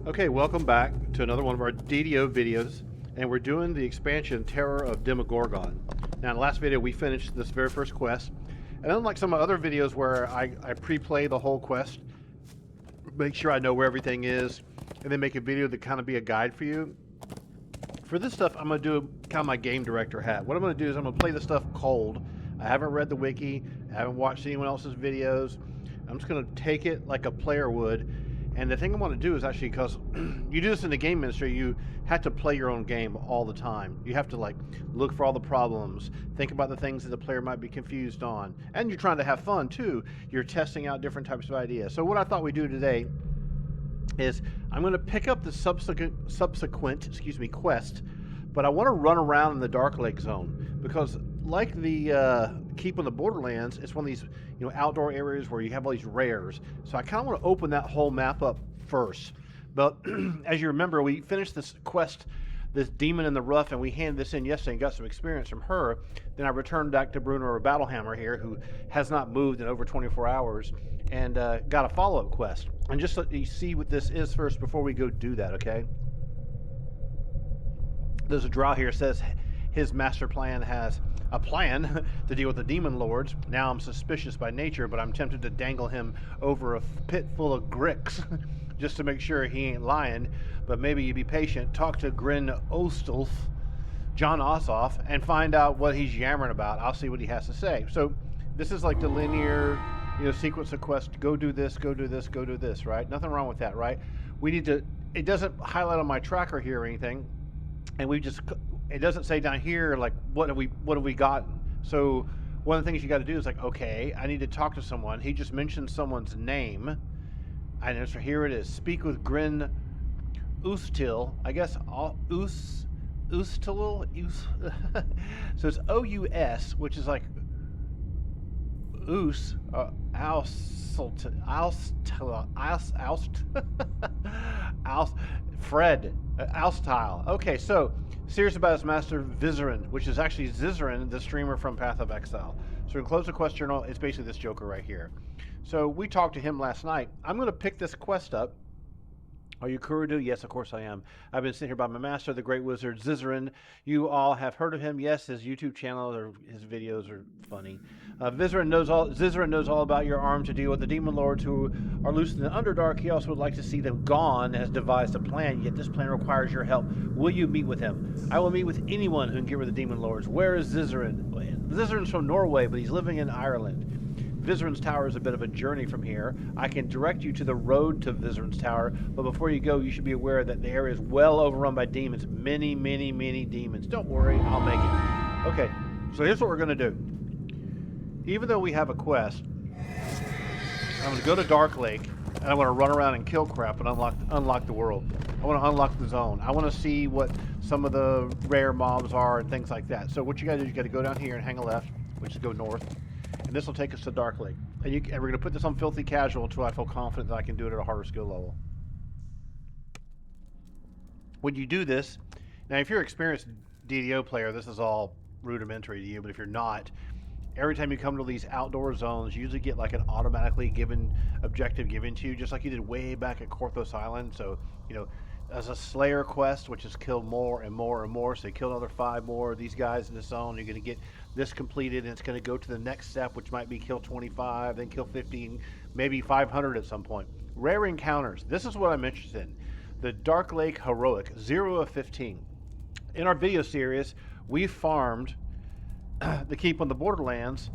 Okay, welcome back to another one of our DDO videos, and we're doing the expansion Terror of Demogorgon. Now in the last video we finished this very first quest, and unlike some other videos where I pre-play the whole quest, make sure I know where everything is, and then make a video that kind of be a guide for you. For this stuff I'm going to do kind of my game director hat. What I'm going to do is I'm going to play the stuff cold. I haven't read the wiki, I haven't watched anyone else's videos. I'm just going to take it like a player would. And the thing I want to do is actually, because you do this in the game industry, you have to play your own game all the time. You have to like look for all the problems, think about the things that the player might be confused on, and you're trying to have fun too. You're testing out different types of ideas. So what I thought we'd do today is I'm going to pick up the subsequent quest, but I want to run around in the Darklake zone, because like the Keep on the Borderlands, it's one of these outdoor areas where you have all these rares. So I kind of want to open that whole map up first. But as you remember, we finished this quest, this demon in the rough, and we handed this in yesterday and got some experience from her. Then I returned back to Bruno or Battlehammer here, who has not moved in over 24 hours, and got a follow-up quest. And just let you see what this is first before we go do that, okay? There's a draw here that says his master plan has a plan to deal with the demon lords. Now I'm suspicious by nature, but I'm tempted to dangle him over a pit full of gricks just to make sure he ain't lying. But maybe you be patient, talk to Grin Ostolf, John Ossoff, and find out what he's yammering about. I'll see what he has to say. So this is like the linear sequence of quests. Go do this, go do this, go do this, right? Nothing wrong with that, right? We need to, it doesn't highlight on my tracker here or anything, and we just, it doesn't say down here like what have we gotten. So one of the things you got to do is like, okay, I need to talk to someone. He just mentioned someone's name, and so here it is. Speak with Grin Ustil. I guess Ustil. So it's O-U-S, which is like Us, Fred, Alstyle. Okay, so serious about his master Vizeran, which is actually Vizeran, the streamer from Path of Exile. So we close the quest journal. It's basically this joker right here. So we talked to him last night. I'm going to pick this quest up. Are you Kurudu? Yes, of course I am. I've been sitting here by my master, the great wizard Vizeran. You all have heard of him. Yes, his YouTube channel or his videos are funny. Vizeran knows all about your arm to deal with the demon lords who are loose in the Underdark. He also would like to see them gone, has devised a plan, yet this plan requires your help. Will you meet with him? I will meet with anyone who can get rid of the demon lords. Where is Vizeran? Vizeran's from Norway, but he's living in Ireland. Vizeran's Tower is a bit of a journey from here. I can direct you to the road to Vizeran's Tower, but before you go, you should be aware that the area is well overrun by demons. Many, many, many demons. Don't worry, I'll make it. Okay, so here's what we're going to do. Even though we have a quest, I'm going to go to Darklake, and I want to run around and kill crap and unlock the world. I want to unlock the zone. I want to see what some of the rare mobs are and things like that. So what you got to do is you got to go down here and hang a left, which is go north. And this will take us to Darklake. And we're going to put this on Filthy Casual until I feel confident that I can do it at a harder skill level. When you do this, now if you're an experienced DDO player, this is all rudimentary to you, but if you're not, every time you come to these outdoor zones, you usually get like an automatically given objective given to you, just like you did way back at Korthos Island. So, as a Slayer quest, which is kill more and more and more, so you kill another 5 more of these guys in the zone, you're going to get this completed, and it's going to go to the next step, which might be kill 25, then kill 50, maybe 500 at some point. Rare encounters. This is what I'm interested in. The Darklake Heroic, 0 of 15. In our video series, we farmed the Keep on the Borderlands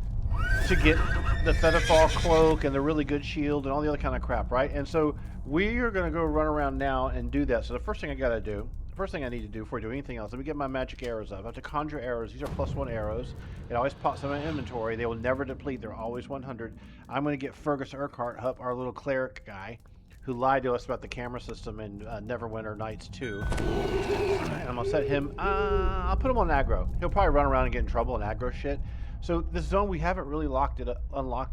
to get the Featherfall Cloak and the really good shield and all the other kind of crap, right? And so we are going to go run around now and do that. So the first thing I need to do before I do anything else, let me get my magic arrows up. I have to conjure arrows. These are +1 arrows. It always pops in my inventory. They will never deplete. They're always 100. I'm going to get Fergus Urquhart up, our little cleric guy, who lied to us about the camera system in Neverwinter Nights 2. And I'm going to set him, I'll put him on aggro. He'll probably run around and get in trouble and aggro shit. So this zone, we haven't really unlocked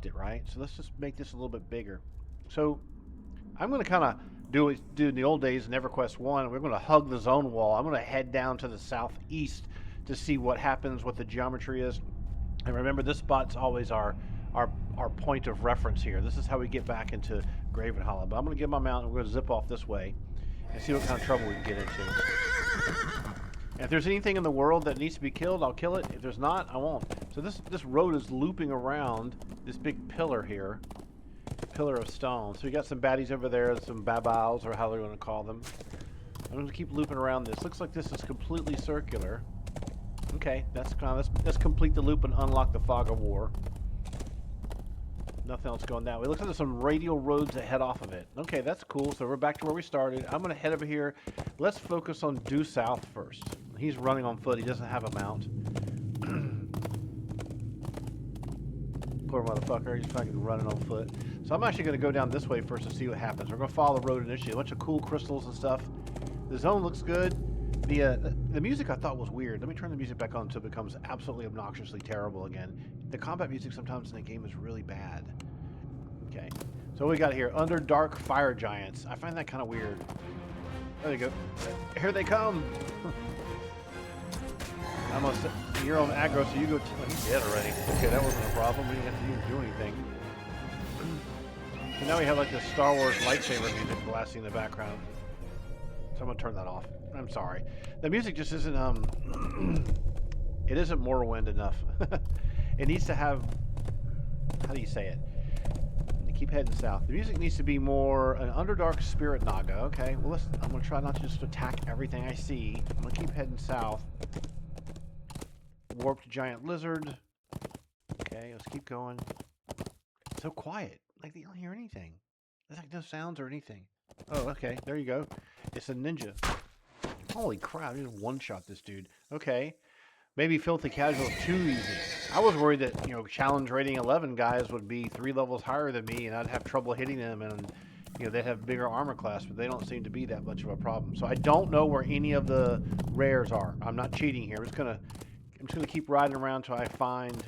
it, right? So let's just make this a little bit bigger. So I'm going to kind of do in the old days in EverQuest 1. We're going to hug the zone wall. I'm going to head down to the southeast to see what happens, what the geometry is. And remember, this spot's always our point of reference here. This is how we get back into Graven Hollow. But I'm going to get my mount and we're going to zip off this way. and see what kind of trouble we can get into. And if there's anything in the world that needs to be killed, I'll kill it. If there's not, I won't. So this road is looping around this big pillar here. Pillar of stone. So we got some baddies over there, some babals, or how they're going to call them. I'm going to keep looping around this. Looks like this is completely circular. Okay, let's complete the loop and unlock the Fog of War. Nothing else going that way. It looks like there's some radial roads that head off of it. Okay, that's cool. So we're back to where we started. I'm going to head over here. Let's focus on due south first. He's running on foot. He doesn't have a mount. Poor motherfucker. He's fucking running on foot. So I'm actually going to go down this way first to see what happens. We're going to follow the road initially. A bunch of cool crystals and stuff. The zone looks good. The music I thought was weird. Let me turn the music back on until it becomes absolutely obnoxiously terrible again. The combat music sometimes in the game is really bad. Okay. So what we got here? Underdark Fire Giants. I find that kind of weird. There you go. Here they come. You're on aggro, so you go. He's dead already. Okay, that wasn't a problem. We didn't have to even do anything. So now we have like this Star Wars lightsaber music blasting in the background. So I'm gonna turn that off. I'm sorry. The music just isn't it isn't Morrowind enough. It needs to have, how do you say it? Keep heading south. The music needs to be more an Underdark Spirit Naga. Okay, well I'm gonna try not to just attack everything I see. I'm gonna keep heading south. Warped Giant Lizard. Okay, let's keep going. So quiet. Like you don't hear anything. There's like no sounds or anything. Oh, okay, there you go. It's a ninja. Holy crap, I just one-shot this dude. Okay. Maybe Filthy Casual is too easy. I was worried that, challenge rating 11 guys would be 3 levels higher than me and I'd have trouble hitting them and, they'd have bigger armor class, but they don't seem to be that much of a problem. So I don't know where any of the rares are. I'm not cheating here. I'm just gonna keep riding around until I find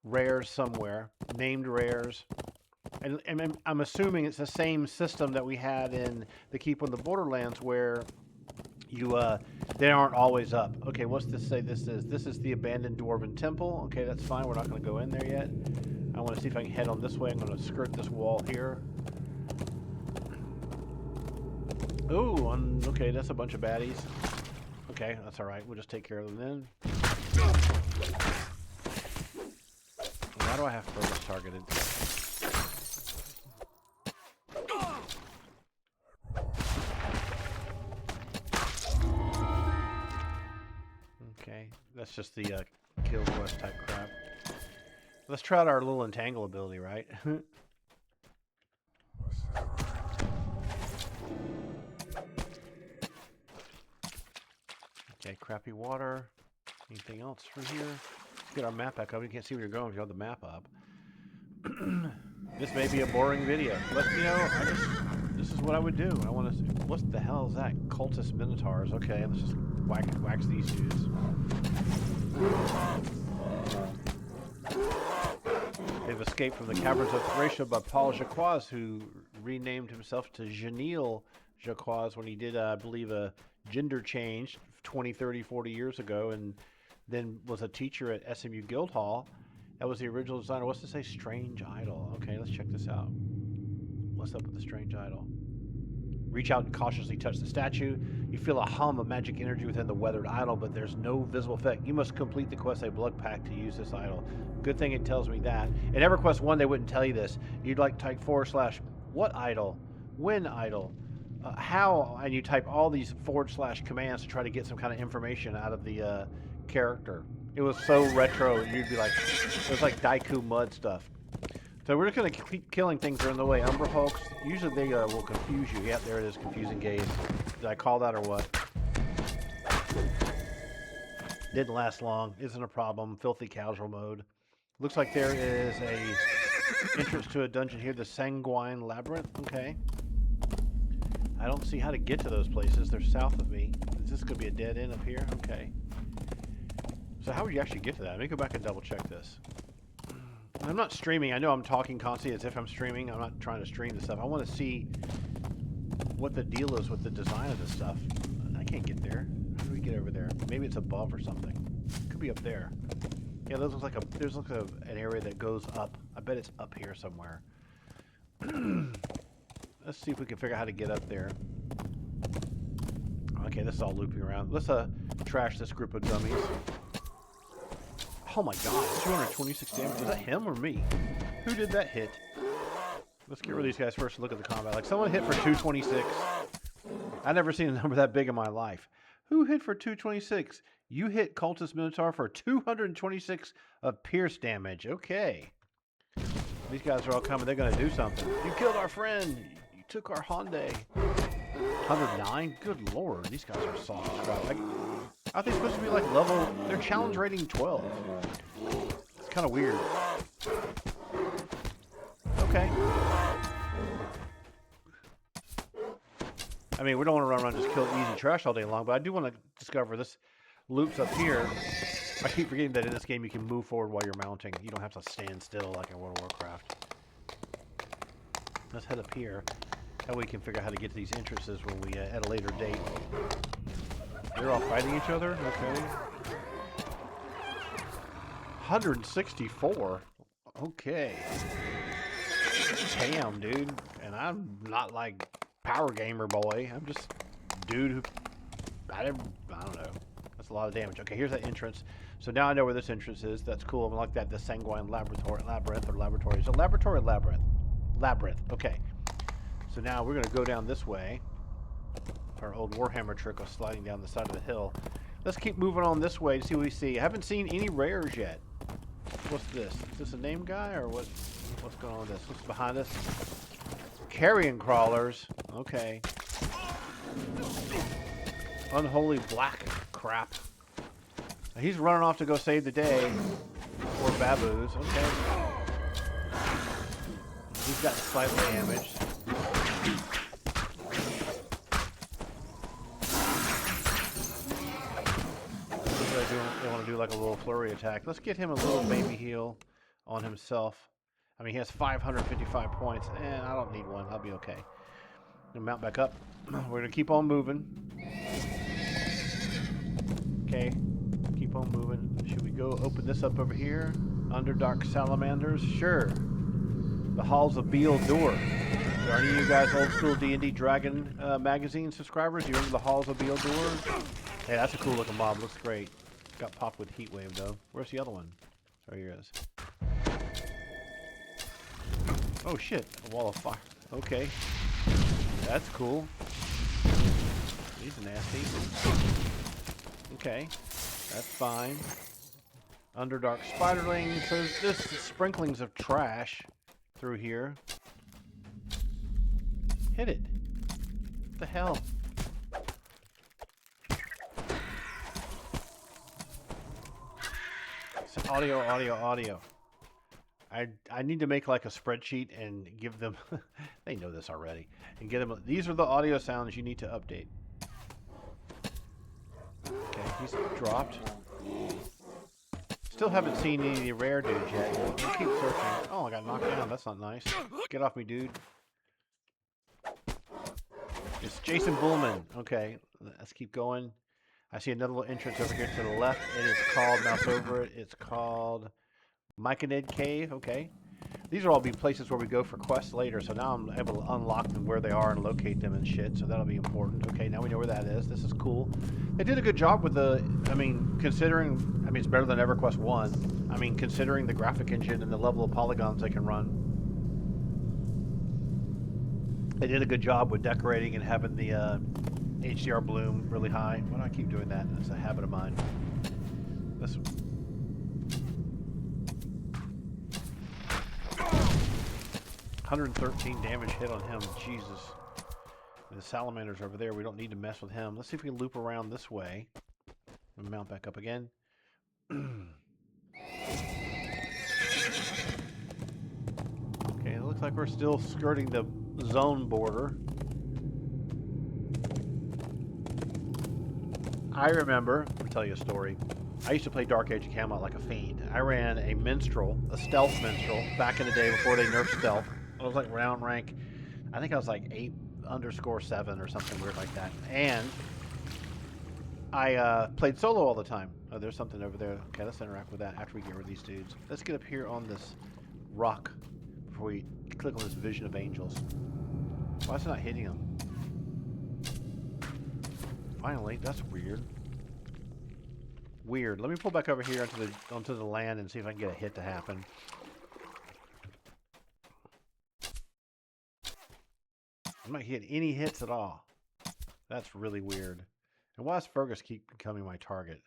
rares somewhere, named rares. And I'm assuming it's the same system that we had in the Keep on the Borderlands where they aren't always up. Okay, what's this say this is? This is the abandoned Dwarven temple. Okay, that's fine. We're not going to go in there yet. I want to see if I can head on this way. I'm going to skirt this wall here. Ooh, okay, that's a bunch of baddies. Okay, that's all right. We'll just take care of them then. Why do I have furnace targeted? Okay, that's just the kill quest type crap. Let's try out our little entangle ability, right? Okay, crappy water. Anything else through here? Let's get our map back up. You can't see where you're going if you have the map up. This may be a boring video, but this is what I would do. I want to see, what the hell is that? Cultist Minotaurs. Okay, let's just wax these dudes. They've escaped from the caverns of Thracia by Paul Jacques, who renamed himself to Janil Jacques when he did, I believe, a gender change 20, 30, 40 years ago, and then was a teacher at SMU Guildhall. That was the original designer. What's to say? Strange Idol. Okay, let's check this out. What's up with the Strange Idol? Reach out and cautiously touch the statue. You feel a hum of magic energy within the weathered idol, but there's no visible effect. You must complete the quest a blood pact to use this idol. Good thing it tells me that. In EverQuest 1, they wouldn't tell you this. You'd like type / what idol, when idol, how, and you type all these / commands to try to get some kind of information out of the character. It was so retro, you'd be like, it was like Daiku mud stuff. So we're just going to keep killing things that are in the way. Umber Hulks, usually they will confuse you. Yeah, there it is, confusing gaze. Did I call that or what? Didn't last long, isn't a problem. Filthy Casual mode. Looks like there is a entrance to a dungeon here, the Sanguine Labyrinth. Okay. I don't see how to get to those places. They're south of me. Is this going to be a dead end up here? Okay. So how would you actually get to that? Let me go back and double check this. I'm not streaming. I know I'm talking constantly as if I'm streaming. I'm not trying to stream this stuff. I want to see what the deal is with the design of this stuff. I can't get there. How do we get over there? Maybe it's above or something. Could be up there. Yeah, this looks like an area that goes up. I bet it's up here somewhere. Let's see if we can figure out how to get up there. Okay, this is all looping around. Let's trash this group of dummies. Oh my god, 226 damage. Is that him or me? Who did that hit? Let's get rid of these guys first and look at the combat. Like, someone hit for 226. I've never seen a number that big in my life. Who hit for 226? You hit Cultist Minotaur for 226 of pierce damage. Okay. These guys are all coming. They're going to do something. You killed our friend. You took our Hyundai. 109? Good lord. These guys are soft as crap. Like, aren't they supposed to be like level... They're challenge rating 12. It's kind of weird. Okay. I mean, we don't want to run around and just kill easy trash all day long, but I do want to discover this loops up here. I keep forgetting that in this game you can move forward while you're mounting. You don't have to stand still like in World of Warcraft. Let's head up here. That way we can figure out how to get to these entrances when we at a later date. They're all fighting each other? Okay. 164? Okay. Damn, dude. And I'm not like power gamer boy. I'm just dude who... I don't know. That's a lot of damage. Okay, here's that entrance. So now I know where this entrance is. That's cool. I like that. The Sanguine Labyrinth or Laboratory. Is it Laboratory or Labyrinth? Labyrinth. Okay. So now we're going to go down this way. Our old Warhammer trick of sliding down the side of the hill. Let's keep moving on this way to see what we see. I haven't seen any rares yet. What's this? Is this a name guy or what's going on with this? What's behind us? Carrion crawlers. Okay. Unholy black crap. He's running off to go save the day. Or baboos. Okay. He's got slightly damaged. They want to do like a little flurry attack. Let's get him a little baby heal on himself. I mean, he has 555 points. I don't need one. I'll be okay. Gonna mount back up. We're gonna keep on moving. Okay, keep on moving. Should we go open this up over here? Underdark salamanders? Sure. The halls of Beal Door. Are any of you guys old school D&D Dragon magazine subscribers? Do you remember the halls of Beal Door? Hey, that's a cool looking mob. Looks great. Got popped with heat wave though. Where's the other one? Oh, here it is. Oh shit! A wall of fire. Okay, that's cool. He's nasty. Okay, that's fine. Underdark spiderling. So there's sprinklings of trash through here. Hit it. What the hell? Audio, audio, audio. I need to make like a spreadsheet and give them, they know this already, and get them, these are the audio sounds you need to update. Okay, he's dropped. Still haven't seen any of the rare dudes yet. We'll keep searching. Oh, I got knocked down. That's not nice. Get off me, dude. It's Jason Bullman. Okay, let's keep going. I see another little entrance over here to the left. It is called, mouse over it, it's called Myconid Cave. Okay. These will all be places where we go for quests later, so now I'm able to unlock them where they are and locate them and shit, so that'll be important. Okay, now we know where that is. This is cool. They did a good job with the, I mean, considering, I mean, it's better than EverQuest 1. I mean, considering the graphic engine and the level of polygons they can run. They did a good job with decorating and having the HDR bloom really high. Why do I keep doing that? That's a habit of mine. This 113 damage hit on him. Jesus. And the salamander's over there. We don't need to mess with him. Let's see if we can loop around this way. And mount back up again. Okay, it looks like we're still skirting the zone border. I remember, I'll tell you a story. I used to play Dark Age of Camelot like a fiend. I ran a minstrel, a stealth minstrel, back in the day before they nerfed stealth. I was like round rank, I think I was like 8_7 or something weird like that. And I played solo all the time. Oh, there's something over there. Okay, let's interact with that after we get rid of these dudes. Let's get up here on this rock before we click on this vision of angels. Why is it not hitting them? finally. That's weird. Weird. Let me pull back over here onto the land and see if I can get a hit to happen. I'm not getting any hits at all. That's really weird. And why does Fergus keep becoming my target?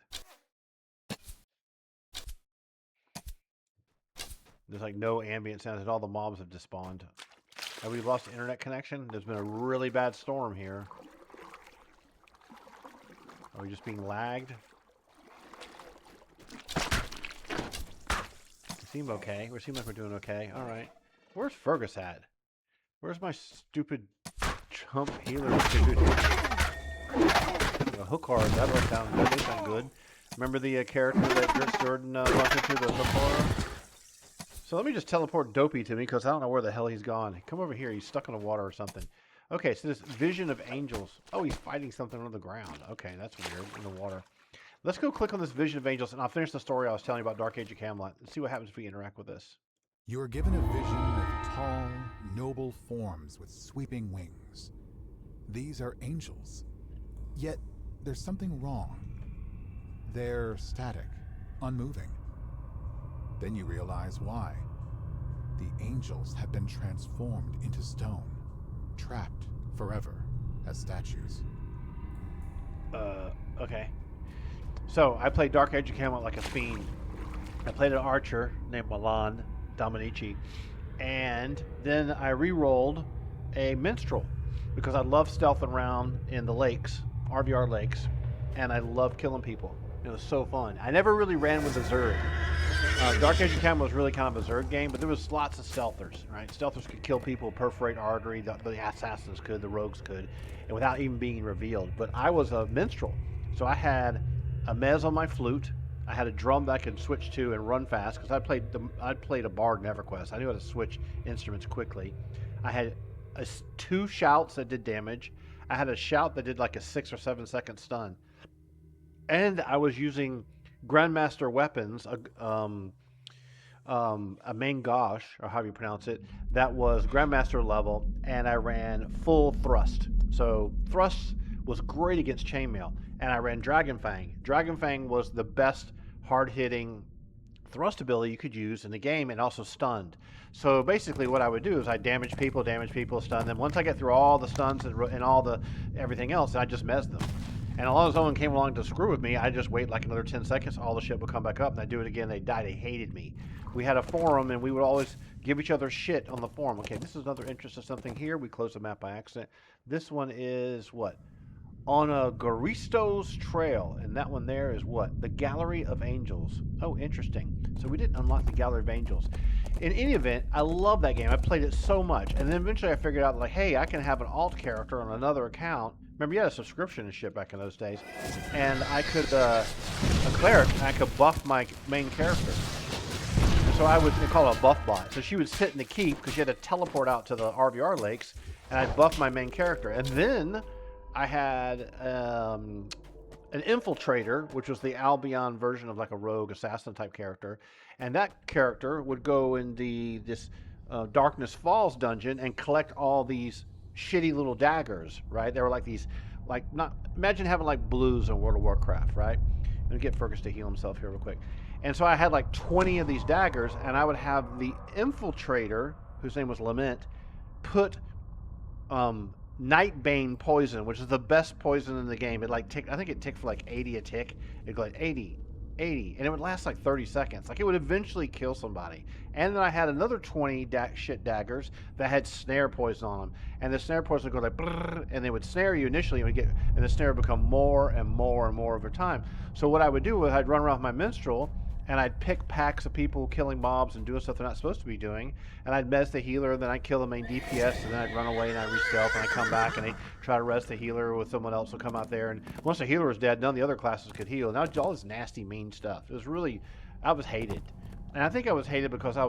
There's like no ambient sounds, and all the mobs have despawned. Have we lost internet connection? There's been a really bad storm here. Are we just being lagged? We seem okay. We seem like we're doing okay. All right. Where's Fergus at? Where's my stupid chump healer dude? The hook horror, that would sound good. They sound good. Remember the character that Dirk Jordan bumped into, the hook horror? So let me just teleport Dopey to me, because I don't know where the hell he's gone. Come over here. He's stuck in the water or something. Okay, so this vision of angels. Oh, he's fighting something on the ground. Okay, that's weird, in the water. Let's go click on this vision of angels, and I'll finish the story I was telling you about Dark Age of Camelot and see what happens if we interact with this. You are given a vision of tall, noble forms with sweeping wings. These are angels. Yet, there's something wrong. They're static, unmoving. Then you realize why. The angels have been transformed into stone, trapped forever as statues. Okay. So, I played Dark Age of Camelot like a fiend. I played an archer named Milan Dominici, and then I re-rolled a minstrel because I love stealthing around in the lakes, RVR lakes, and I love killing people. It was so fun. I never really ran with the Zerg. Dark Age of Camelot was really kind of a Zerg game, but there was lots of stealthers, right? Stealthers could kill people, perforate artery, the assassins could, the rogues could, and without even being revealed. But I was a minstrel, so I had a mez on my flute. I had a drum that I could switch to and run fast because I'd played a bard in EverQuest. I knew how to switch instruments quickly. I had two shouts that did damage. I had a shout that did like a 6 or 7 second stun, and I was using Grandmaster weapons, a main gosh, or however you pronounce it, that was Grandmaster level, and I ran full thrust. So thrust was great against chainmail, and I ran Dragon Fang. Dragon Fang was the best hard-hitting thrust ability you could use in the game, and also stunned. So basically what I would do is I damage people, stun them. Once I get through all the stuns and all the everything else, I just mez them. And as long as someone came along to screw with me, I'd just wait like another 10 seconds, all the shit would come back up, and I'd do it again, they'd die, they hated me. We had a forum, and we would always give each other shit on the forum. Okay, this is another interest of something here. We closed the map by accident. This one is what? On a Garisto's Trail, and that one there is what? The Gallery of Angels. Oh, interesting. So we didn't unlock the Gallery of Angels. In any event, I love that game. I played it so much, and then eventually I figured out, like, hey, I can have an alt character on another account. Remember, you had a subscription and shit back in those days, and I could, a cleric, and I could buff my main character. And so I would call it a buff bot. So she would sit in the keep because she had to teleport out to the RVR lakes, and I'd buff my main character. And then I had an infiltrator, which was the Albion version of like a rogue assassin type character, and that character would go in this Darkness Falls dungeon and collect all these shitty little daggers, right? They were like these, like, not, imagine having like blues in World of Warcraft, right? Let me get Fergus to heal himself here real quick. And so I had like 20 of these daggers, and I would have the infiltrator, whose name was Lament, put Nightbane poison, which is the best poison in the game. It like ticked, I think it ticked for like 80 a tick. It'd go like 80, and it would last like 30 seconds. Like it would eventually kill somebody. And then I had another 20 shit daggers that had snare poison on them, and the snare poison would go like brrr, and they would snare you initially, and the snare would become more and more and more over time. So what I would do was I'd run around with my minstrel, and I'd pick packs of people killing mobs and doing stuff they're not supposed to be doing, and I'd mez the healer, then I'd kill the main DPS, and then I'd run away and I'd re-stealth, and I'd come back and I'd try to res the healer with someone else would come out there, and once the healer was dead, none of the other classes could heal. And that was all this nasty, mean stuff. It was really, I was hated. And I think I was hated because I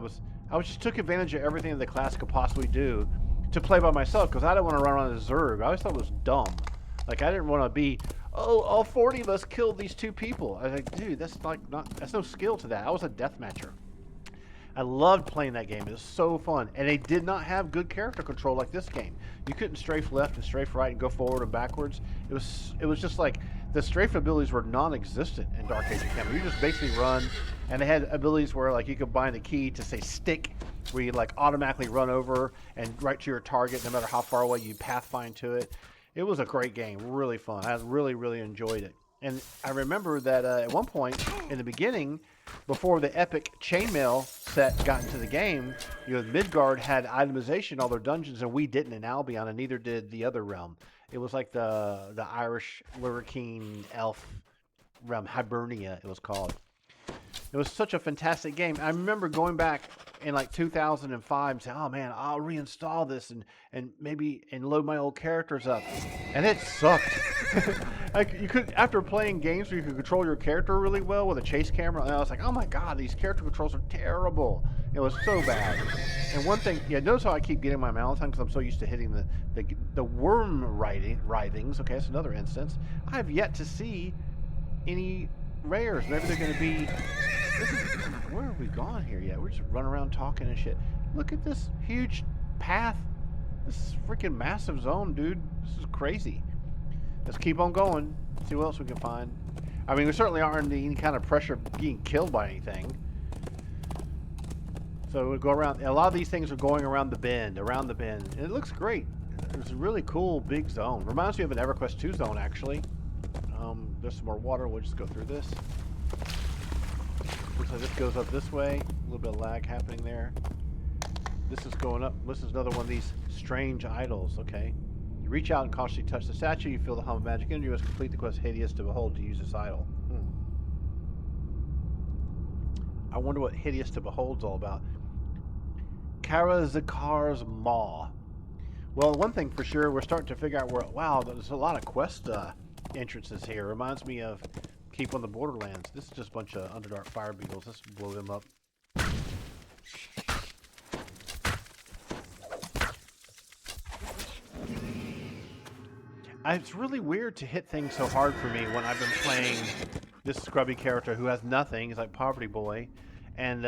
just took advantage of everything that the class could possibly do to play by myself, because I didn't want to run around as Zerg. I always thought it was dumb. Like, I didn't want to be, oh, all 40 of us killed these 2 people. I was like, dude, that's like that's no skill to that. I was a deathmatcher. I loved playing that game. It was so fun. And they did not have good character control like this game. You couldn't strafe left and strafe right and go forward and backwards. It was just like the strafe abilities were non-existent in Dark Age of Camelot. You just basically run, and they had abilities where like you could bind a key to say stick, where you like automatically run over and right to your target, no matter how far away you pathfind to it. It was a great game, really fun. I really, really enjoyed it. And I remember that at one point in the beginning, before the epic chainmail set got into the game, you know, Midgard had itemization all their dungeons, and we didn't in Albion, and neither did the other realm. It was like the Irish Lurricane elf realm, Hibernia it was called. It was such a fantastic game. I remember going back in like 2005 and saying, oh man, I'll reinstall this and maybe load my old characters up. And it sucked. Like you could, after playing games where you could control your character really well with a chase camera, and I was like, oh my god, these character controls are terrible. It was so bad. And one thing, yeah, notice how I keep getting my Malentine because I'm so used to hitting the worm writhings. Okay, that's another instance. I have yet to see any rares. Maybe they're going to be... where have we gone here yet? We're just running around talking and shit. Look at this huge path. This is freaking massive zone, dude. This is crazy. Let's keep on going. See what else we can find. I mean, we certainly aren't under any kind of pressure of being killed by anything. So we go around. A lot of these things are going around the bend, and it looks great. It's a really cool big zone. Reminds me of an EverQuest 2 zone, actually. There's some more water. We'll just go through this. Looks like this goes up this way. A little bit of lag happening there. This is going up. This is another one of these strange idols. Okay. You reach out and cautiously touch the statue. You feel the hum of magic energy. You must complete the quest hideous to behold to use this idol. I wonder what hideous to behold's all about. Kara Zakar's Maw. Well, one thing for sure, we're starting to figure out where... Wow, there's a lot of quest entrances here. Reminds me of Keep on the Borderlands. This is just a bunch of Underdark fire beetles. Let's blow them up. It's really weird to hit things so hard for me when I've been playing this scrubby character who has nothing. He's like Poverty Boy. And,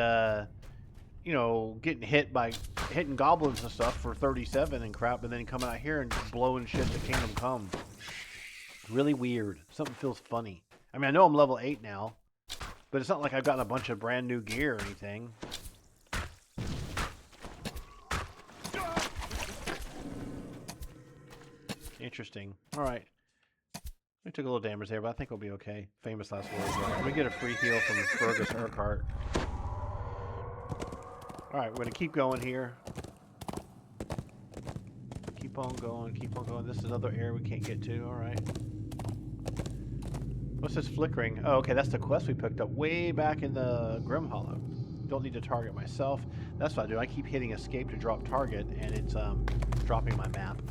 you know, getting hit by hitting goblins and stuff for 37 and crap, and then coming out here and blowing shit to Kingdom Come. Really weird. Something feels funny. I mean, I know I'm level 8 now, but it's not like I've gotten a bunch of brand new gear or anything. Interesting. Alright. We took a little damage there, but I think we'll be okay. Famous last words. Right? We get a free heal from Fergus Urquhart. Alright, we're going to keep going here. Keep on going, keep on going. This is another area we can't get to. Alright. What's this flickering? Oh, okay, that's the quest we picked up way back in the Grim Hollow. Don't need to target myself. That's what I do. I keep hitting escape to drop target, and it's dropping my map.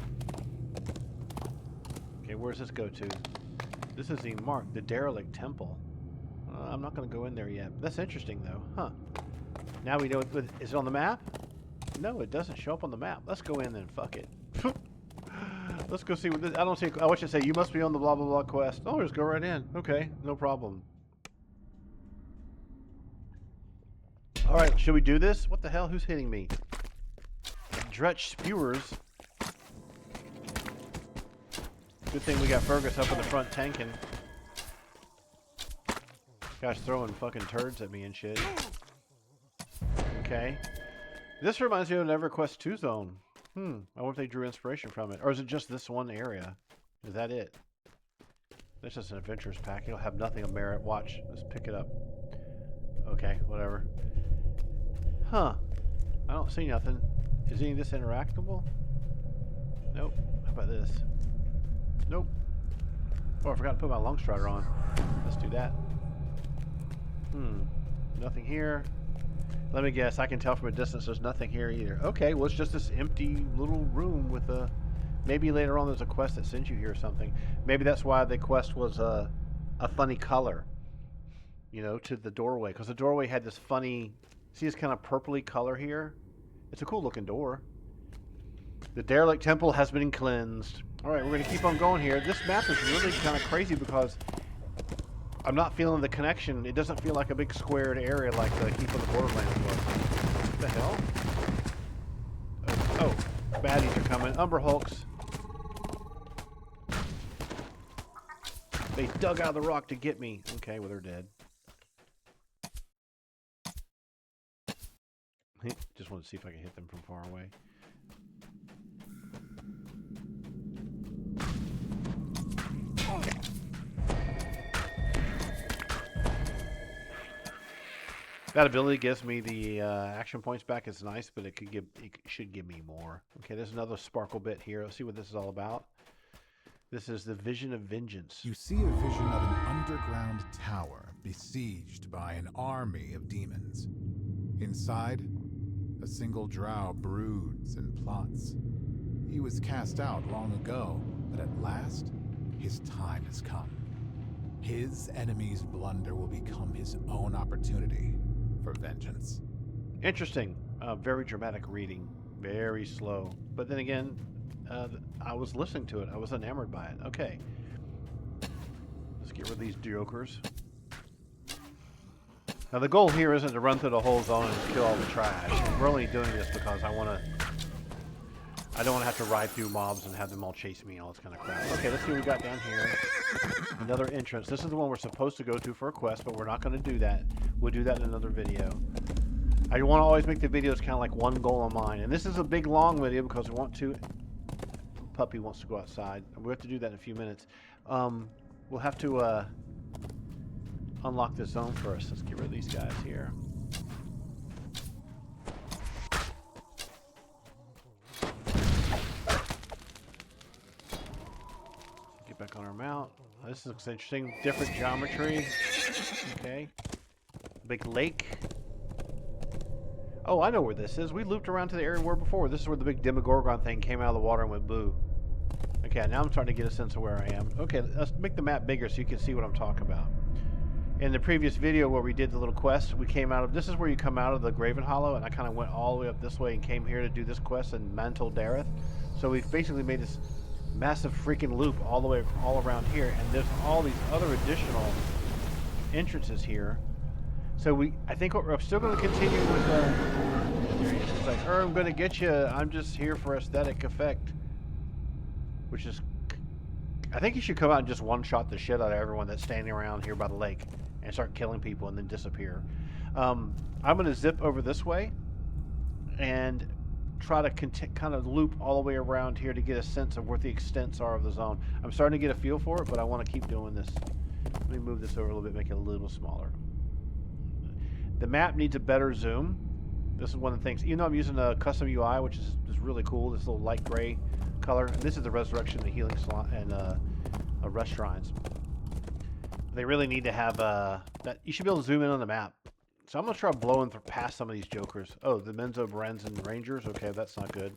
Okay, where does this go to? This is the mark, the Derelict Temple. I'm not going to go in there yet. That's interesting, though. Huh. Now we know. Is it on the map? No, it doesn't show up on the map. Let's go in then. Fuck it. Let's go see what this... I don't see... I want you to say, you must be on the blah, blah, blah quest. Oh, just go right in. Okay, no problem. Alright, should we do this? What the hell? Who's hitting me? Dretch Spewers. Good thing we got Fergus up in the front tanking. Gosh, throwing fucking turds at me and shit. Okay. This reminds me of an EverQuest 2 zone. I wonder if they drew inspiration from it. Or is it just this one area? Is that it? This is an adventures pack. It'll have nothing of merit. Watch. Let's pick it up. Okay, whatever. Huh. I don't see nothing. Is any of this interactable? Nope. How about this? Nope. Oh, I forgot to put my Longstrider on. Let's do that. Nothing here. Let me guess. I can tell from a distance there's nothing here either. Okay, well, it's just this empty little room with a... Maybe later on there's a quest that sends you here or something. Maybe that's why the quest was a funny color, you know, to the doorway. Because the doorway had this funny... See this kind of purpley color here? It's a cool looking door. The Derelict Temple has been cleansed. Alright, we're going to keep on going here. This map is really kind of crazy because I'm not feeling the connection. It doesn't feel like a big squared area like the Keep of the Borderlands was. What the hell? Oh, baddies are coming. Umber Hulks. They dug out of the rock to get me. Okay, well, they're dead. Just want to see if I can hit them from far away. That ability gives me the action points back. It's nice, but it should give me more. Okay, there's another sparkle bit here. Let's see what this is all about. This is the Vision of Vengeance. You see a vision of an underground tower besieged by an army of demons. Inside, a single drow broods and plots. He was cast out long ago, but at last, his time has come. His enemy's blunder will become his own opportunity for vengeance. Interesting. Very dramatic reading. Very slow. But then again, I was listening to it. I was enamored by it. Okay. Let's get rid of these jokers. Now the goal here isn't to run through the whole zone and kill all the trash. We're only doing this because I don't want to have to ride through mobs and have them all chase me and all this kind of crap. Okay, let's see what we got down here. Another entrance. This is the one we're supposed to go to for a quest, but we're not going to do that. We'll do that in another video. I want to always make the videos kind of like one goal of mine. And this is a big, long video because we want to... Puppy wants to go outside. We have to do that in a few minutes. We'll have to unlock this zone first. Let's get rid of these guys here. Get back on our mount. This looks interesting. Different geometry. Okay. Big lake. Oh, I know where this is. We looped around to the area we were before. This is where the big Demogorgon thing came out of the water and went boo. Okay, now I'm starting to get a sense of where I am. Okay, let's make the map bigger so you can see what I'm talking about. In the previous video where we did the little quest, we came out of... This is where you come out of the Graven Hollow, and I kind of went all the way up this way and came here to do this quest in Mantle Dareth. So we've basically made this massive freaking loop all the way all around here, and there's all these other additional entrances here. So I think we're still going to continue with it's like, I'm going to get you. I'm just here for aesthetic effect, which is, I think you should come out and just one-shot the shit out of everyone that's standing around here by the lake and start killing people and then disappear. I'm going to zip over this way and try to kind of loop all the way around here to get a sense of what the extents are of the zone. I'm starting to get a feel for it, but I want to keep doing this. Let me move this over a little bit, make it a little smaller. The map needs a better zoom. This is one of the things, even though I'm using a custom UI, which is really cool, this little light gray color. And this is the resurrection, the healing slot, and rest shrines. They really need to have that. You should be able to zoom in on the map. So I'm gonna try blowing past some of these jokers. Oh, the Menzo Brens and Rangers. Okay, that's not good.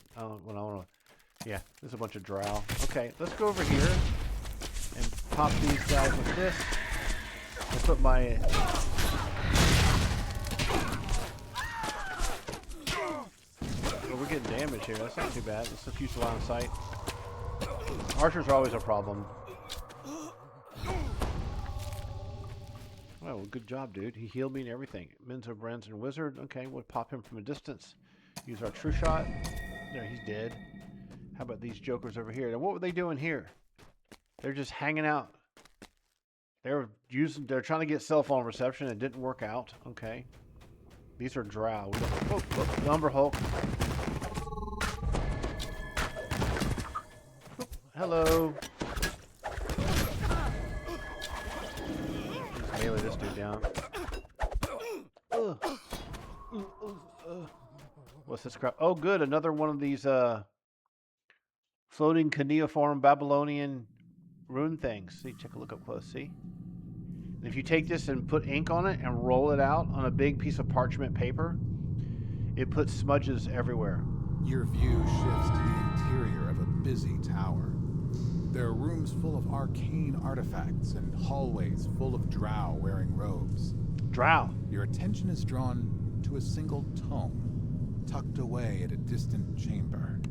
Yeah, there's a bunch of drow. Okay, let's go over here and pop these guys with this. I'll put my. We're getting damage here. That's not too bad. Let's just use line of sight. Archers are always a problem. Well, good job, dude. He healed me and everything. Menzo Brens and Wizard. Okay, we'll pop him from a distance. Use our true shot. There, he's dead. How about these jokers over here? Now, what were they doing here? They're just hanging out. They're trying to get cell phone reception. It didn't work out. Okay. These are drow. Lumber Hulk. Hello. Just melee this dude down. What's this crap? Oh, good. Another one of these floating cuneiform Babylonian rune things. See, take a look up close. See? And if you take this and put ink on it and roll it out on a big piece of parchment paper, it puts smudges everywhere. Your view shifts to the interior of a busy tower. There are rooms full of arcane artifacts and hallways full of drow wearing robes. Drow. Your attention is drawn to a single tome, tucked away at a distant chamber.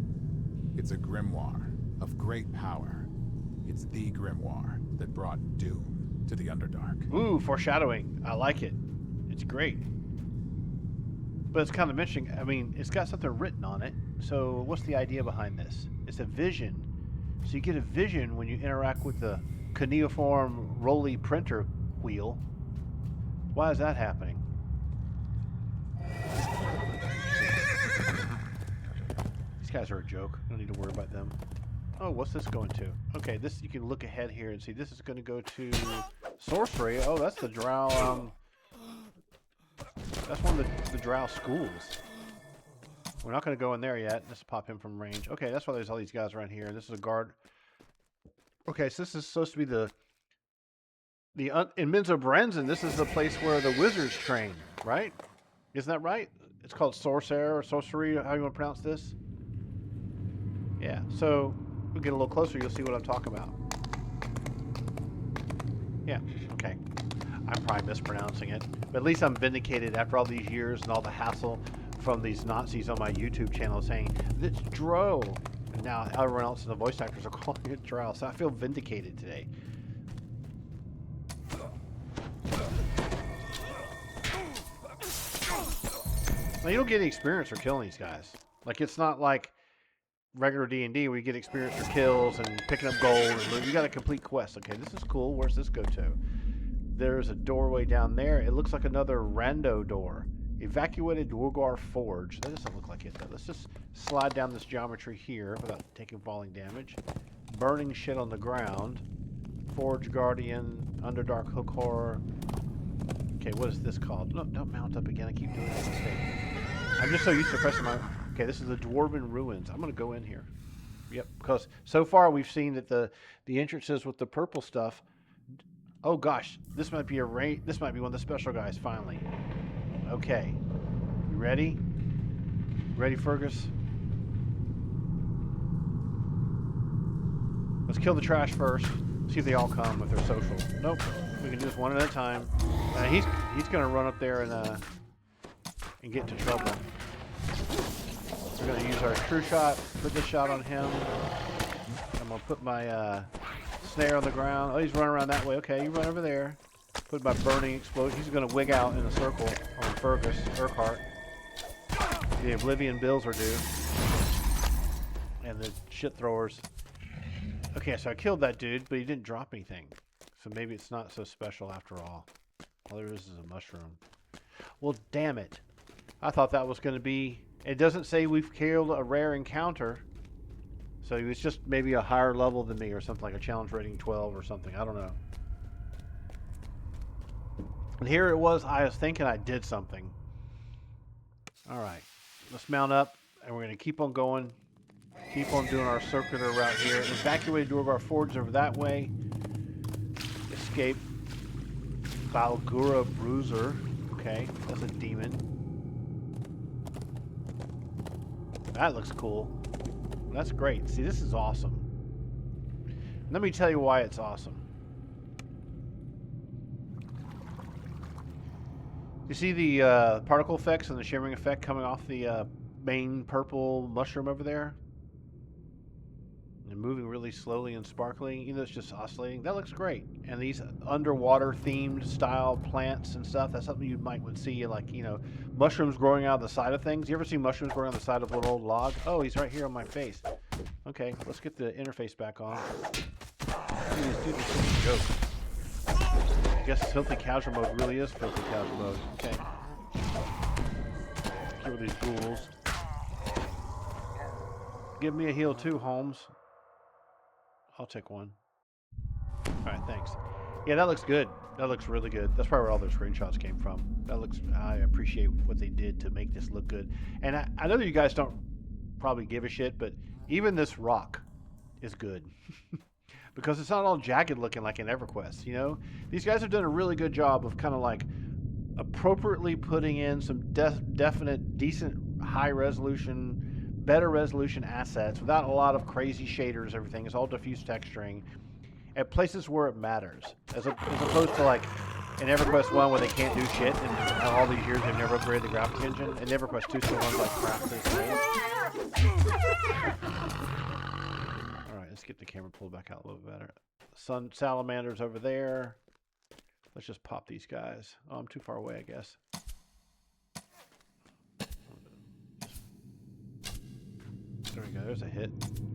It's a grimoire of great power. It's the grimoire that brought doom. to the Underdark. Ooh, foreshadowing. I like it. It's great. But it's kind of mentioning, I mean, it's got something written on it. So what's the idea behind this? It's a vision. So you get a vision when you interact with the cuneiform roly printer wheel. Why is that happening? These guys are a joke. I don't need to worry about them. Oh, what's this going to? Okay, this, you can look ahead here and see this is going to go to sorcery. Oh, that's the drow. That's one of the drow schools. We're not going to go in there yet. Let's pop him from range. Okay, that's why there's all these guys around here. This is a guard. Okay, so this is supposed to be in Minzo Branson, this is the place where the wizards train, right? Isn't that right? It's called Sorcerer or Sorcery, how you want to pronounce this? Yeah, so we'll get a little closer, you'll see what I'm talking about. Yeah, okay. I'm probably mispronouncing it, but at least I'm vindicated after all these years and all the hassle from these Nazis on my YouTube channel saying, it's Dro. And now everyone else in the voice actors are calling it Drow, so I feel vindicated today. Now, you don't get any experience for killing these guys. Like, it's not like regular D&D where you get experience for kills and picking up gold. And you got a complete quest. Okay, this is cool. Where's this go to? There's a doorway down there. It looks like another rando door. Evacuated Dwargar Forge. That doesn't look like it, though. Let's just slide down this geometry here without taking falling damage. Burning shit on the ground. Forge Guardian. Underdark Hook Horror. Okay, what is this called? No, don't mount up again. I keep doing this mistake. I'm just so used to pressing my... Okay, this is the Dwarven Ruins. I'm going to go in here. Yep, because so far we've seen that the entrances with the purple stuff... Oh gosh, this might be this might be one of the special guys, finally. Okay. You ready? Ready, Fergus? Let's kill the trash first. See if they all come, if they're social. Nope. We can do this one at a time. He's gonna run up there and get into trouble. We're gonna use our true shot. Put this shot on him. I'm gonna put my snare on the ground. Oh, he's running around that way. Okay, you run over there. Put my burning explosion. He's gonna wig out in a circle on Fergus Urquhart. The Oblivion bills are due. And the shit throwers. Okay, so I killed that dude, but he didn't drop anything. So maybe it's not so special after all. All there is a mushroom. Well, damn it. I thought that was going to be... It doesn't say we've killed a rare encounter. So he was just maybe a higher level than me or something, like a challenge rating 12 or something. I don't know. And here it was. I was thinking I did something. All right. Let's mount up, and we're going to keep on going. Keep on doing our circular route here. Evacuate Dwarvar Forge over that way. Escape Balgura Bruiser. Okay, that's a demon. That looks cool. That's great. See, this is awesome. Let me tell you why it's awesome. You see the particle effects and the shimmering effect coming off the main purple mushroom over there? And moving really slowly and sparkling, you know, it's just oscillating. That looks great. And these underwater themed style plants and stuff, that's something you would see, like, you know, mushrooms growing out of the side of things. You ever see mushrooms growing on the side of an old log? Oh, he's right here on my face. Okay, let's get the interface back on. These dudes are such a joke. I guess filthy casual mode really is filthy casual mode. Okay. Get rid of these ghouls. Give me a heal too, Holmes. I'll take one. Alright, thanks. Yeah, that looks good. That looks really good. That's probably where all those screenshots came from. That looks... I appreciate what they did to make this look good. And I know that you guys don't probably give a shit, but even this rock is good. Because it's not all jagged looking like in EverQuest, you know? These guys have done a really good job of kind of like appropriately putting in some definite, decent, high resolution, better resolution assets without a lot of crazy shaders. Everything is all diffuse texturing at places where it matters, as opposed to like in EverQuest 1 where they can't do shit, and all these years they've never upgraded the graphic engine, and EverQuest 2 still runs like crap to this day. Alright, let's get the camera pulled back out a little bit better. Sun salamanders over there. Let's just pop these guys. Oh, I'm too far away, I guess. There we go. There's a hit.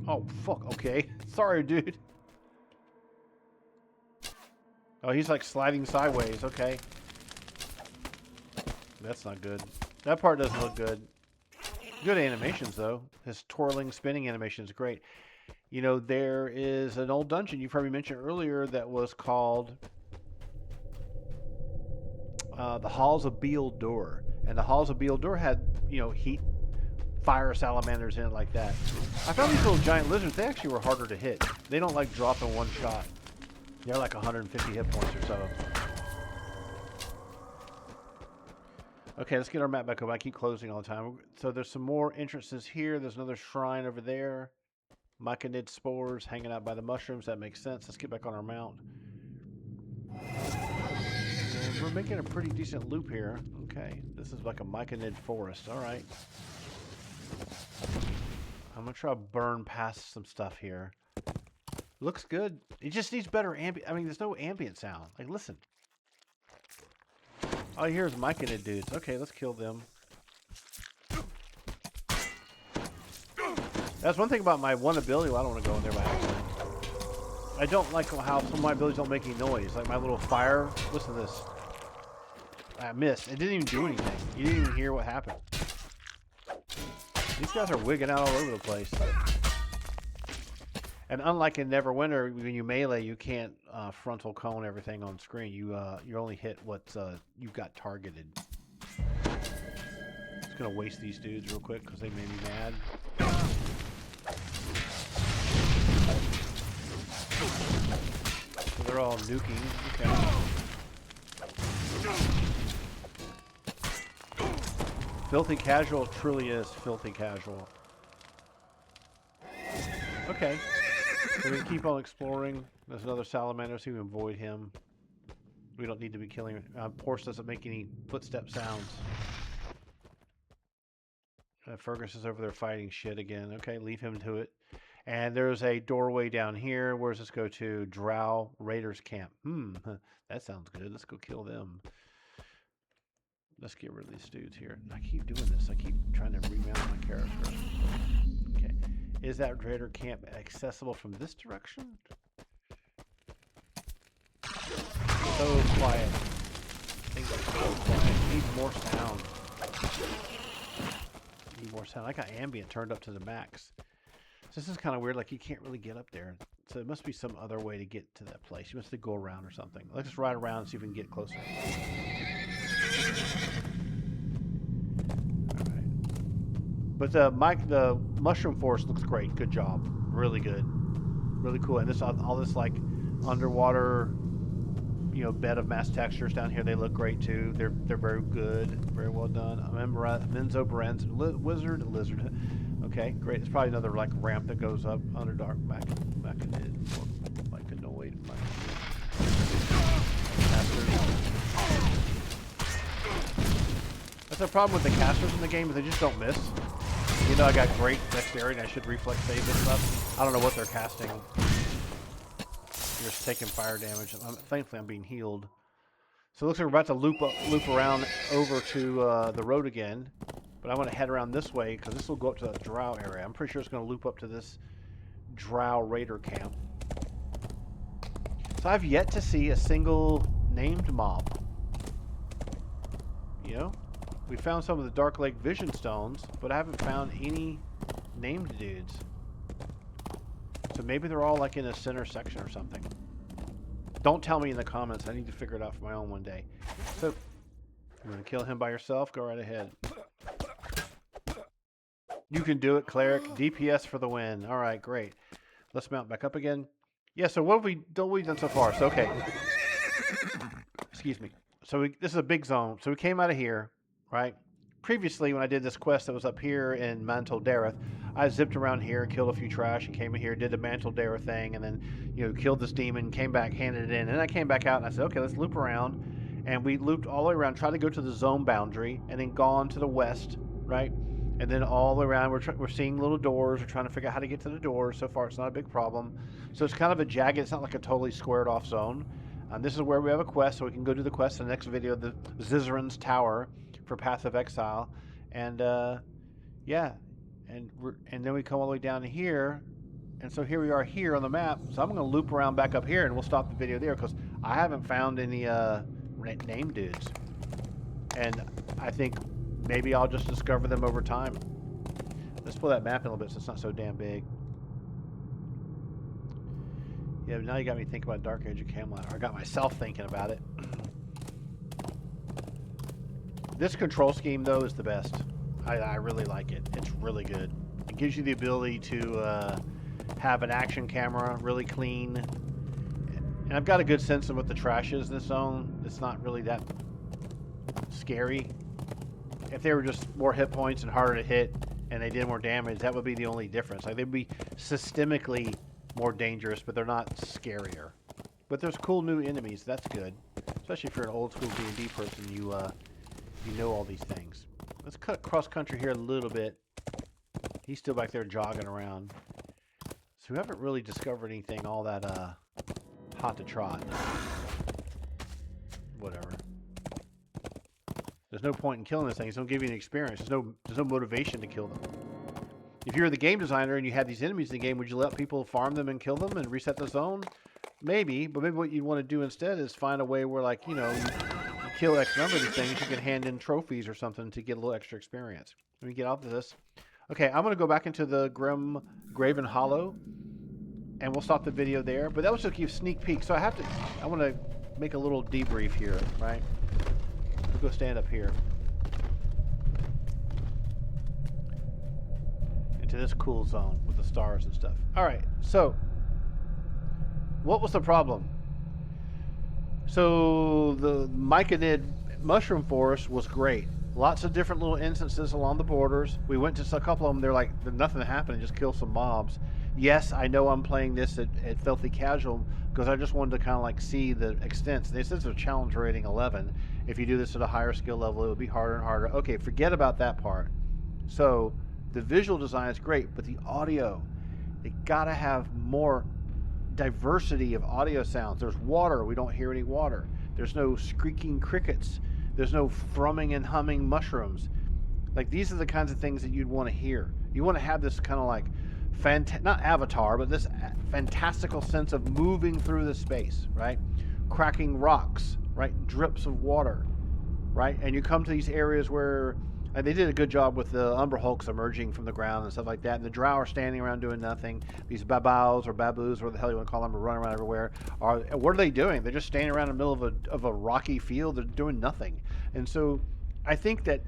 Oh, fuck. Okay. Sorry, dude. Oh, he's like sliding sideways. Okay. That's not good. That part doesn't look good. Good animations, though. His twirling, spinning animation is great. You know, there is an old dungeon you've heard me mention earlier that was called the Halls of Beeldur. And the Halls of Beeldur had, you know, heat, fire salamanders in it like that. I found these little giant lizards, they actually were harder to hit. They don't like drop in one shot. They're like 150 hit points or so. Okay, let's get our map back up. I keep closing all the time. So there's some more entrances here. There's another shrine over there. Myconid spores hanging out by the mushrooms. That makes sense. Let's get back on our mount. And we're making a pretty decent loop here. Okay, this is like a myconid forest. All right. I'm going to try to burn past some stuff here. Looks good. It just needs better ambient. I mean, there's no ambient sound. Like, listen. All you hear is myconid dudes. Okay, let's kill them. That's one thing about my one ability. Well, I don't want to go in there by accident. I don't like how some of my abilities don't make any noise. Like my little fire. Listen to this. I missed. It didn't even do anything. You didn't even hear what happened. These guys are wigging out all over the place. And unlike in Neverwinter, when you melee, you can't frontal cone everything on screen. You only hit what you've got targeted. Just gonna waste these dudes real quick because they made me mad. So they're all nuking. Okay. Filthy casual truly is filthy casual. Okay. We're going to keep on exploring. There's another salamander, so we can avoid him. We don't need to be killing him. Porce doesn't make any footstep sounds. Fergus is over there fighting shit again. Okay, leave him to it. And there's a doorway down here. Where does this go to? Drow Raiders Camp. That sounds good. Let's go kill them. Let's get rid of these dudes here. I keep doing this. I keep trying to remount my character. Okay. Is that Raider Camp accessible from this direction? So quiet. Things are so quiet. Need more sound. Need more sound. I got ambient turned up to the max. So this is kind of weird. Like you can't really get up there. So there must be some other way to get to that place. You must have to go around or something. Let's just ride around and see if we can get closer. But the mushroom forest looks great. Good job. Really good. Really cool. And this all this like underwater, you know, bed of mass textures down here. They look great too. They're very good. Very well done. Menzo Berens lizard. Okay, great. It's probably another like ramp that goes up under dark Myconid or myconoid. That's the problem with the casters in the game is they just don't miss. You know, I got great dexterity and I should reflex save this stuff. I don't know what they're casting. You're just taking fire damage. Thankfully, I'm being healed. So it looks like we're about to loop around over to the road again. But I want to head around this way because this will go up to the Drow area. I'm pretty sure it's going to loop up to this Drow Raider camp. So I've yet to see a single named mob. You know? We found some of the Darklake Vision Stones, but I haven't found any named dudes. So maybe they're all like in a center section or something. Don't tell me in the comments. I need to figure it out for my own one day. So, you want to kill him by yourself? Go right ahead. You can do it, Cleric. DPS for the win. All right, great. Let's mount back up again. Yeah, so what have we done so far? So, okay. Excuse me. So this is a big zone. So we came out of here, right? Previously, when I did this quest that was up here in Mantle Dareth, I zipped around here, killed a few trash, and came in here, did the Mantle Dareth thing, and then, you know, killed this demon, came back, handed it in. And then I came back out, and I said, okay, let's loop around. And we looped all the way around, tried to go to the zone boundary, and then gone to the west, right? And then all the way around, we're seeing little doors. We're trying to figure out how to get to the doors. So far, it's not a big problem. So it's kind of a jagged, it's not like a totally squared off zone. This is where we have a quest, so we can go do the quest in the next video, the Vizeran's Tower for Path of Exile. And yeah, and then we come all the way down to here. And so here we are here on the map. So I'm going to loop around back up here, and we'll stop the video there because I haven't found any name dudes. And I think maybe I'll just discover them over time. Let's pull that map in a little bit so it's not so damn big. Yeah, but now you got me thinking about Dark Age of Camelot. Or I got myself thinking about it. This control scheme, though, is the best. I really like it. It's really good. It gives you the ability to have an action camera, really clean. And I've got a good sense of what the trash is in this zone. It's not really that scary. If they were just more hit points and harder to hit and they did more damage, that would be the only difference. Like, they'd be systemically more dangerous, but they're not scarier. But there's cool new enemies. That's good. Especially if you're an old school D&D person, you know all these things. Let's cut cross country here a little bit. He's still back there jogging around. So we haven't really discovered anything all that hot to trot. Whatever. There's no point in killing this thing. It's don't give you an experience. There's no motivation to kill them. If you're the game designer and you had these enemies in the game, would you let people farm them and kill them and reset the zone? Maybe, but maybe what you want to do instead is find a way where, like, you know, you kill X number of these things, you can hand in trophies or something to get a little extra experience. Let me get off of this. Okay, I'm going to go back into the Graven Hollow, and we'll stop the video there. But that was just to give a sneak peek. So I want to make a little debrief here, right? We'll go stand up here. Into this cool zone with the stars and stuff. All right, so what was the problem? So the Myconid mushroom forest was great. Lots of different little instances along the borders. We went to a couple of them. They're like, nothing happened. Just kill some mobs. Yes, I know I'm playing this at Filthy Casual because I just wanted to kind of like see the extents. They said it's a challenge rating 11. If you do this at a higher skill level, it would be harder and harder. Okay, forget about that part. So the visual design is great, but the audio, they gotta have more diversity of audio sounds. There's water. We don't hear any water. There's no squeaking crickets. There's no thrumming and humming mushrooms. Like, these are the kinds of things that you'd want to hear. You want to have this kind of like not Avatar, but this fantastical sense of moving through the space, right? Cracking rocks, right? Drips of water, right? And you come to these areas where they did a good job with the Umber Hulks emerging from the ground and stuff like that. And the drow are standing around doing nothing. These baboos or baboos, whatever the hell you want to call them, are running around everywhere. What are they doing? They're just standing around in the middle of a rocky field. They're doing nothing. And so I think that,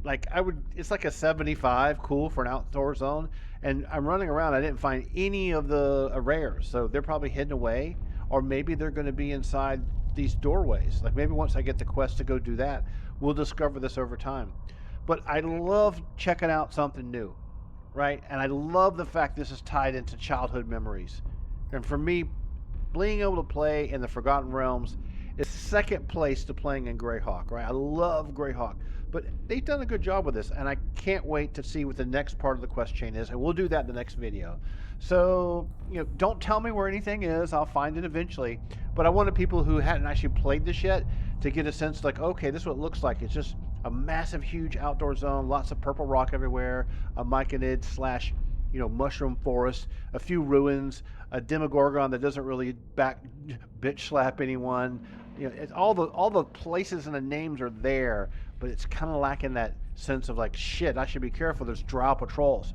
like, it's like a 75, cool for an outdoor zone. And I'm running around. I didn't find any of the rares. So they're probably hidden away. Or maybe they're going to be inside these doorways. Like, maybe once I get the quest to go do that, we'll discover this over time. But I love checking out something new, right? And I love the fact this is tied into childhood memories. And for me, being able to play in the Forgotten Realms is second place to playing in Greyhawk, right? I love Greyhawk. But they've done a good job with this, and I can't wait to see what the next part of the quest chain is, and we'll do that in the next video. So, you know, don't tell me where anything is. I'll find it eventually. But I wanted people who hadn't actually played this yet to get a sense like, okay, this is what it looks like. It's just a massive, huge outdoor zone, lots of purple rock everywhere, a Myconid / mushroom forest, a few ruins, a Demogorgon that doesn't really bitch slap anyone. You know, it's all the places and the names are there, but it's kind of lacking that sense of like, shit, I should be careful. There's drow patrols.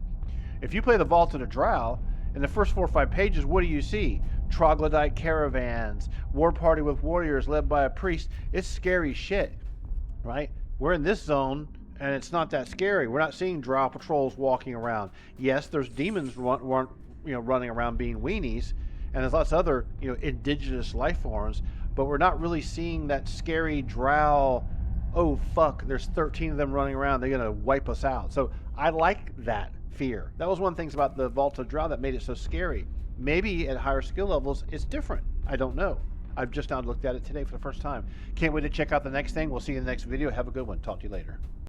If you play the Vault of the Drow, in the first 4 or 5 pages, what do you see? Troglodyte caravans, war party with warriors led by a priest. It's scary shit, right? We're in this zone, and it's not that scary. We're not seeing drow patrols walking around. Yes, there's demons running around being weenies, and there's lots of other indigenous life forms, but we're not really seeing that scary drow, oh fuck, there's 13 of them running around, they're going to wipe us out. So I like that fear. That was one of the things about the Vault of Drow that made it so scary. Maybe at higher skill levels, it's different. I don't know. I've just now looked at it today for the first time. Can't wait to check out the next thing. We'll see you in the next video. Have a good one. Talk to you later.